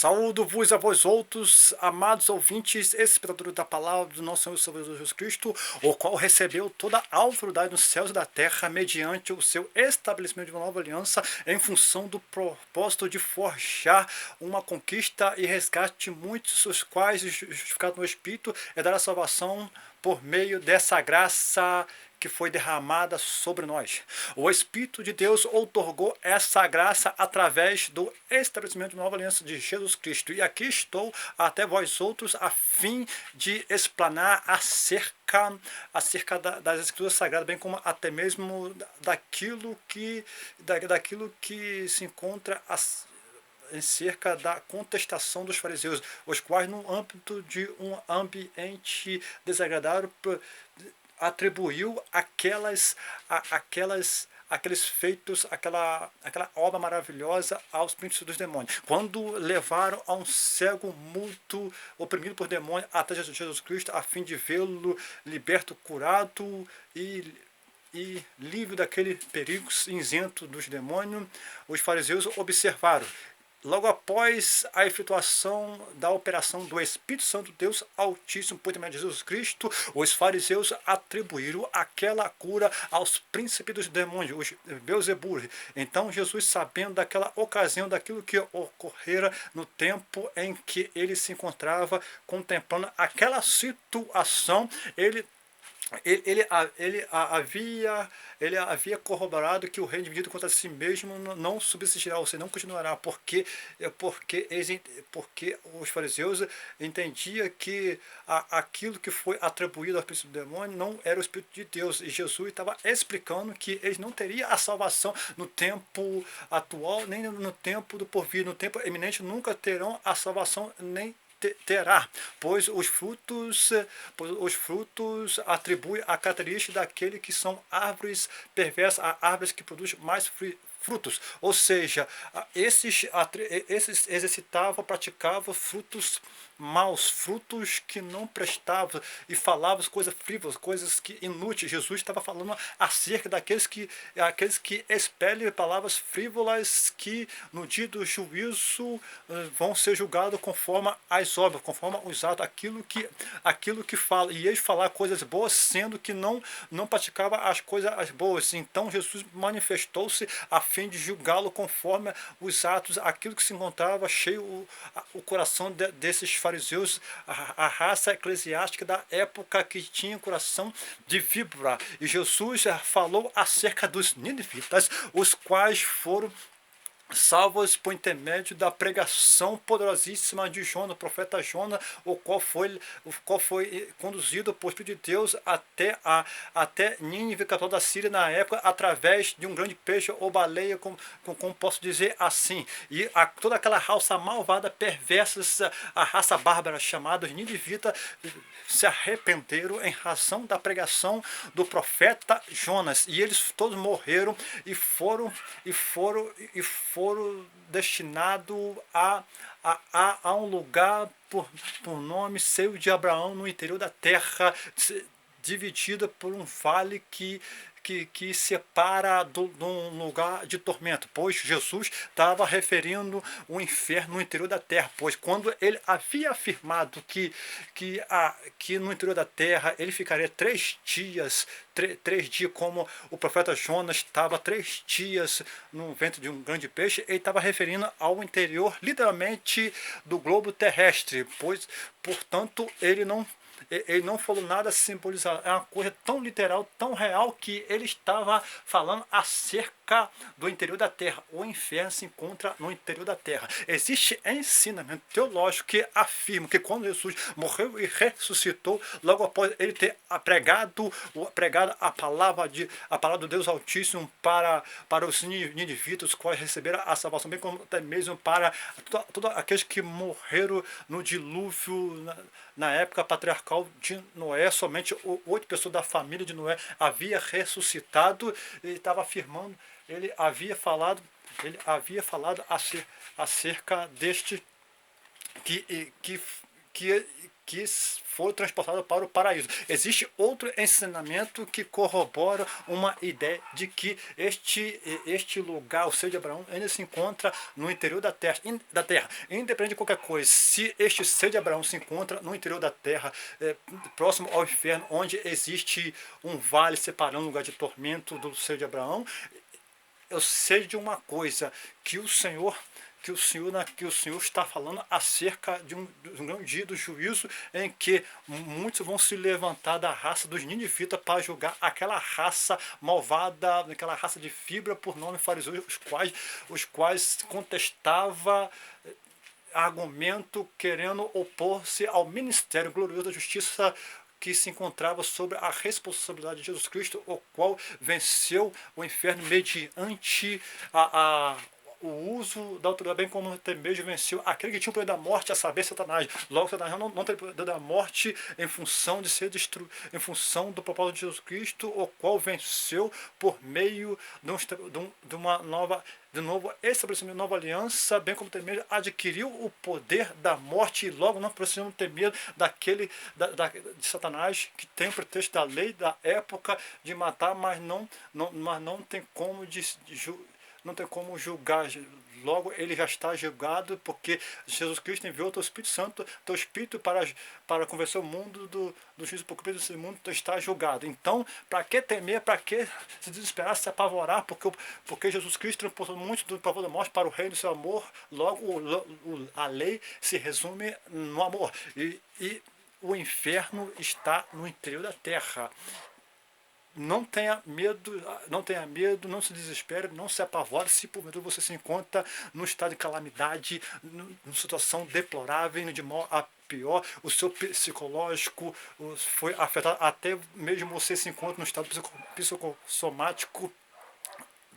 Saúdo-vos a vós outros, amados ouvintes, espectadores da palavra do nosso Senhor e Salvador Jesus Cristo, o qual recebeu toda a autoridade nos céus e da terra mediante o seu estabelecimento de uma nova aliança em função do propósito de forjar uma conquista e resgate muitos, os quais, justificados no Espírito, é dar a salvação por meio dessa graça que foi derramada sobre nós. O Espírito de Deus outorgou essa graça através do estabelecimento de uma nova aliança de Jesus Cristo. E aqui estou até vós outros a fim de explanar acerca das Escrituras Sagradas, bem como até mesmo daquilo que se encontra em cerca da contestação dos fariseus, os quais, no âmbito de um ambiente desagradável, atribuiu aqueles feitos, aquela obra maravilhosa aos príncipes dos demônios. Quando levaram a um cego muito oprimido por demônios até Jesus Cristo, a fim de vê-lo liberto, curado e livre daquele perigo isento dos demônios, os fariseus observaram. Logo após a efetuação da operação do Espírito Santo Deus Altíssimo por intermédio de Jesus Cristo, os fariseus atribuíram aquela cura aos príncipes dos demônios, os Beelzebul. Então Jesus, sabendo daquela ocasião, daquilo que ocorrera no tempo em que ele se encontrava contemplando aquela situação, ele havia corroborado que o reino dividido contra si mesmo não subsistirá, ou seja, não continuará, porque os fariseus entendiam que aquilo que foi atribuído ao príncipe do demônio não era o Espírito de Deus, e Jesus estava explicando que eles não teriam a salvação no tempo atual, nem no tempo do porvir, no tempo eminente nunca terão a salvação, nem terá, pois os frutos atribuem a característica daquele que são árvores perversas, árvores que produzem mais frutos, ou seja, esses exercitavam, praticavam frutos maus, frutos que não prestavam, e falavam coisas frívolas, coisas que inúteis. Jesus estava falando acerca daqueles que expelem palavras frívolas, que no dia do juízo vão ser julgados conforme as obras, conforme os atos, aquilo que fala, e eles falar coisas boas, sendo que não praticava as coisas boas. Então Jesus manifestou-se a fim de julgá-lo conforme os atos, aquilo que se encontrava cheio o coração desses fariseus, a raça eclesiástica da época, que tinha coração de víbora. E Jesus falou acerca dos ninivitas, os quais foram salvos por intermédio da pregação poderosíssima de Jonas, o profeta Jonas, o qual foi conduzido por Espírito de Deus até Nínive, capital da Síria, na época, através de um grande peixe ou baleia, como posso dizer assim. E toda aquela raça malvada, perversa, a raça bárbara chamada ninivitas, se arrependeram em razão da pregação do profeta Jonas, e eles todos morreram e foram destinados a um lugar por nome Seio de Abraão, no interior da terra, dividida por um vale que separa de um lugar de tormento, pois Jesus estava referindo o inferno no interior da terra, pois quando ele havia afirmado que no interior da terra ele ficaria 3 dias, como o profeta Jonas estava 3 dias no ventre de um grande peixe, ele estava referindo ao interior, literalmente, do globo terrestre, pois, portanto, ele não falou nada simbolizado, é uma coisa tão literal, tão real, que ele estava falando acerca do interior da terra. O inferno se encontra no interior da terra. Existe ensinamento teológico que afirma que quando Jesus morreu e ressuscitou, logo após ele ter pregado a palavra do Deus Altíssimo para os ninivitas, os quais receberam a salvação, bem como até mesmo para todos aqueles que morreram no dilúvio, na época patriarcal de Noé, somente 8 pessoas da família de Noé havia ressuscitado. Ele estava afirmando, ele havia falado acerca deste que que foram transportados para o paraíso. Existe outro ensinamento que corrobora uma ideia de que este lugar, o seio de Abraão, ainda se encontra no interior da terra. Independente de qualquer coisa, se este seio de Abraão se encontra no interior da terra, próximo ao inferno, onde existe um vale separando o lugar de tormento do seio de Abraão, eu sei de uma coisa, que o Senhor está falando acerca de um grande dia do juízo, em que muitos vão se levantar da raça dos ninivitas para julgar aquela raça malvada, aquela raça de fibra por nome fariseus, os quais contestava argumento querendo opor-se ao ministério glorioso da justiça que se encontrava sobre a responsabilidade de Jesus Cristo, o qual venceu o inferno mediante o uso da autoridade, bem como até mesmo venceu aquele que tinha o poder da morte, a saber, Satanás. Logo, Satanás não tem o poder da morte em função de ser destruído, em função do propósito de Jesus Cristo, o qual venceu por meio de uma nova, de novo, estabelecimento de nova aliança, bem como também adquiriu o poder da morte, e logo não precisamos ter medo de Satanás, que tem o pretexto da lei da época de matar, mas não tem como não tem como julgar. Logo, ele já está julgado, porque Jesus Cristo enviou o teu Espírito Santo, teu Espírito para convencer o mundo do juízo, porque o desse mundo está julgado. Então, para que temer, para que se desesperar, se apavorar, porque Jesus Cristo transportou muito do pavor da morte para o reino do seu amor. Logo, a lei se resume no amor. E o inferno está no interior da terra. Não tenha medo, não se desespere, não se apavore se porventura você se encontra num estado de calamidade, numa situação deplorável, indo de mal a pior, o seu psicológico foi afetado, até mesmo você se encontra num estado psicossomático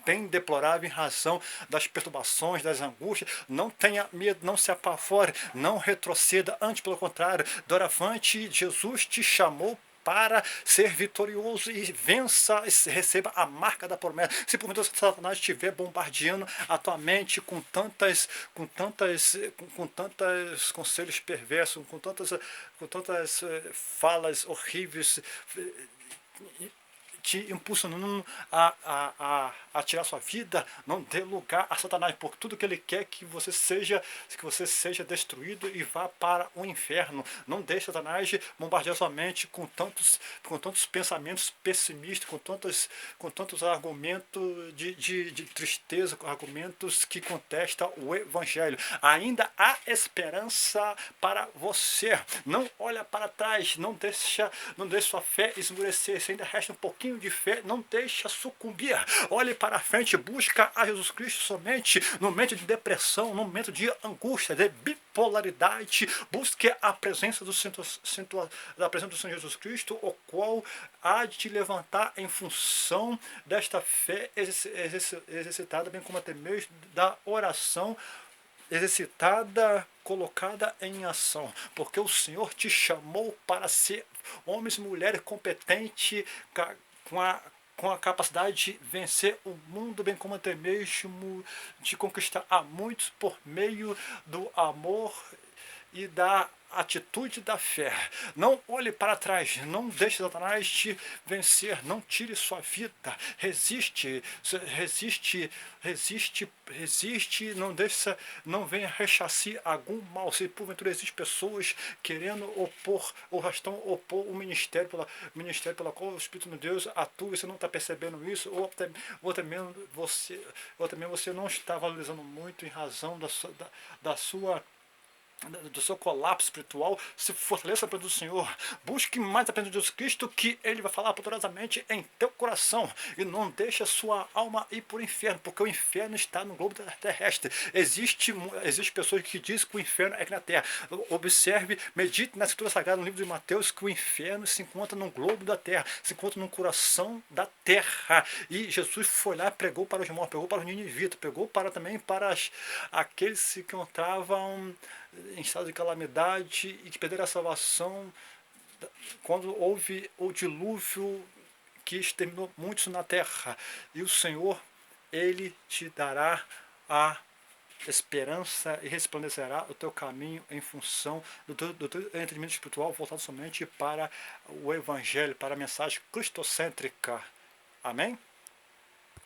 bem deplorável em razão das perturbações, das angústias. Não tenha medo, não se apavore, não retroceda, antes pelo contrário, doravante Jesus te chamou para ser vitorioso e vença, receba a marca da promessa. Se por menos Satanás estiver bombardeando a tua mente com tantas conselhos perversos, com tantas falas horríveis, te impulsionando a tirar sua vida, não dê lugar a Satanás, porque tudo que ele quer que você seja destruído e vá para o inferno. Não deixe Satanás bombardear sua mente com tantos pensamentos pessimistas, com tantos argumentos de tristeza, com argumentos que contestam o Evangelho. Ainda há esperança para você. Não olha para trás, não deixe sua fé esmorecer. Se ainda resta um pouquinho de fé, não deixa sucumbir. Olhe para frente, busca a Jesus Cristo somente no momento de depressão, no momento de angústia, de bipolaridade. Busque a presença da presença do Senhor Jesus Cristo, o qual há de te levantar em função desta fé exercitada, bem como até mesmo da oração exercitada, colocada em ação, porque o Senhor te chamou para ser homens e mulheres competentes, com a capacidade de vencer o mundo, bem como até mesmo de conquistar a muitos por meio do amor e da atitude da fé. Não olhe para trás, não deixe Satanás te vencer, não tire sua vida, resiste, não venha rechacir algum mal. Se porventura existem pessoas querendo opor o ministério pela qual o Espírito de Deus atua, e você não está percebendo isso, ou também você não está valorizando muito em razão do seu colapso espiritual, se fortaleça para o Senhor, busque mais a presença de Jesus Cristo, que Ele vai falar poderosamente em teu coração, e não deixe a sua alma ir para o inferno, porque o inferno está no globo terrestre. Existe pessoas que dizem que o inferno é aqui na terra. Observe, medite na Escritura Sagrada, no livro de Mateus, que o inferno se encontra no globo da terra, se encontra no coração da terra, e Jesus foi lá, pregou para os mortos, pregou para os ninivitas, pregou também para aqueles que encontravam em estado de calamidade e que perderam a salvação quando houve o dilúvio que exterminou muitos na terra. E o Senhor, Ele te dará a esperança e resplandecerá o teu caminho em função do teu entendimento espiritual voltado somente para o Evangelho, para a mensagem cristocêntrica. Amém?